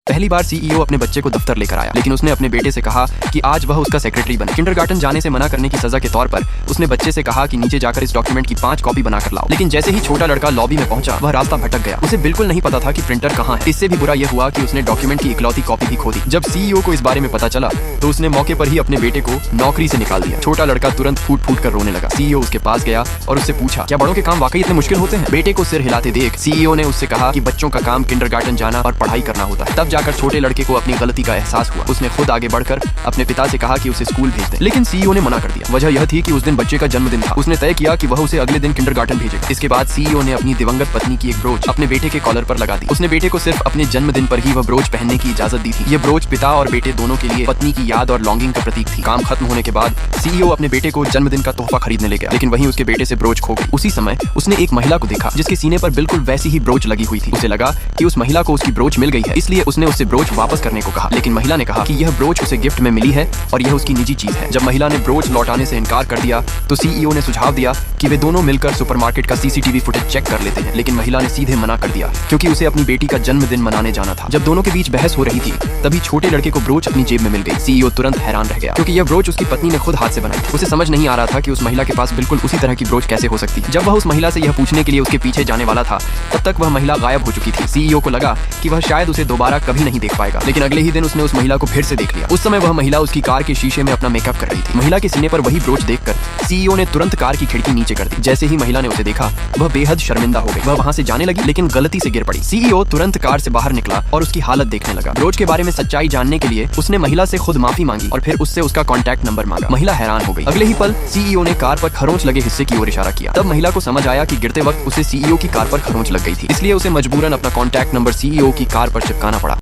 पहली बार सीईओ अपने बच्चे को दफ्तर लेकर आया, लेकिन उसने अपने बेटे से कहा कि आज वह उसका सेक्रेटरी बने। किंडरगार्टन जाने से मना करने की सजा के तौर पर उसने बच्चे से कहा कि नीचे जाकर इस डॉक्यूमेंट की 5 कॉपी बनाकर लाओ। लेकिन जैसे ही छोटा लड़का लॉबी में पहुंचा, वह रास्ता भटक गया। उसे बिल्कुल नहीं पता था कि प्रिंटर कहाँ है। इससे भी बुरा यह हुआ कि उसने डॉक्यूमेंट की इकलौती कॉपी भी खो दी। जब सीईओ को इस बारे में पता चला तो उसने मौके पर ही अपने बेटे को नौकरी से निकाल दिया। छोटा लड़का तुरंत फूट फूट कर रोने लगा। सीईओ उसके पास गया और उससे पूछा, क्या बड़ों के काम वाकई इतने मुश्किल होते हैं? बेटे को सिर हिलाते देख सीईओ ने उससे कहा कि बच्चों का काम किंडरगार्टन जाना और पढ़ाई करना होता है। तब जाकर छोटे लड़के को अपनी गलती का एहसास हुआ। उसने खुद आगे बढ़कर अपने पिता से कहा कि उसे स्कूल भेज दे, लेकिन सीईओ ने मना कर दिया। वजह यह थी कि उस दिन बच्चे का जन्मदिन था। उसने तय किया कि वह उसे अगले दिन किंडरगार्टन भेजेगा। इसके बाद सीईओ ने अपनी दिवंगत पत्नी की एक ब्रोच अपने बेटे के कॉलर पर लगा दी। उसने बेटे को सिर्फ अपने जन्मदिन पर ही वह ब्रोच पहनने की इजाजत दी थी। ये ब्रोच पिता और बेटे दोनों के लिए पत्नी की याद और लॉन्गिंग का प्रतीक थी। काम खत्म होने के बाद सीईओ अपने बेटे को जन्मदिन का तोहफा खरीदने ले गया, लेकिन वहीं उसके बेटे से ब्रोच खो गई। उसी समय उसने एक महिला को देखा जिसके सीने पर बिल्कुल वैसी ही ब्रोच लगी हुई थी। उसे लगा कि उस महिला को उसकी ब्रोच मिल गई है, इसलिए उसने उससे ब्रोच वापस करने को कहा। लेकिन महिला ने कहा कि यह ब्रोच उसे गिफ्ट में मिली है और यह उसकी निजी चीज है। जब महिला ने ब्रोच लौटाने से इनकार कर दिया तो सीईओ ने सुझाव दिया कि वे दोनों मिलकर सुपरमार्केट का सीसीटीवी फुटेज चेक कर लेते हैं, लेकिन महिला ने सीधे मना कर दिया क्योंकि उसे अपनी बेटी का जन्मदिन मनाने जाना था। जब दोनों के बीच बहस हो रही थी तभी छोटे लड़के को ब्रोच अपनी जेब में मिल गई। सीईओ तुरंत हैरान रह गया क्योंकि यह ब्रोच उसकी पत्नी ने खुद हाथ से बनाई। उसे समझ नहीं आ रहा था कि उस महिला के पास बिल्कुल उसी तरह की ब्रोच कैसे हो सकती है। जब वह उस महिला से यह पूछने के लिए उसके पीछे जाने वाला था तब तक वह महिला गायब हो चुकी थी। सीईओ को लगा कि वह शायद उसे दोबारा कभी नहीं देख पाएगा, लेकिन अगले ही दिन उसने उस महिला को फिर से देख लिया। उस समय वह महिला उसकी कार के शीशे में अपना मेकअप कर रही थी। महिला के सीने पर वही ब्रोच देखकर सीईओ ने तुरंत कार की खिड़की नीचे कर दी। जैसे ही महिला ने उसे देखा वह बेहद शर्मिंदा हो गई। वह वहां से जाने लगी लेकिन गलती से गिर पड़ी। सीईओ तुरंत कार से बाहर निकला और उसकी हालत देखने लगा। ब्रोच के बारे में सच्चाई जानने के लिए उसने महिला से खुद माफी मांगी और फिर उससे उसका कॉन्टैक्ट नंबर मांगा। महिला हैरान हो गई। अगले ही पल सीईओ ने कार पर खरोंच लगे हिस्से की ओर इशारा किया। तब महिला को समझ आया कि गिरते वक्त उसे सीईओ की कार पर खरोंच लग गई थी, इसलिए उसे मजबूरन अपना कॉन्टैक्ट नंबर सीईओ की कार पर चिपकाना पड़ा।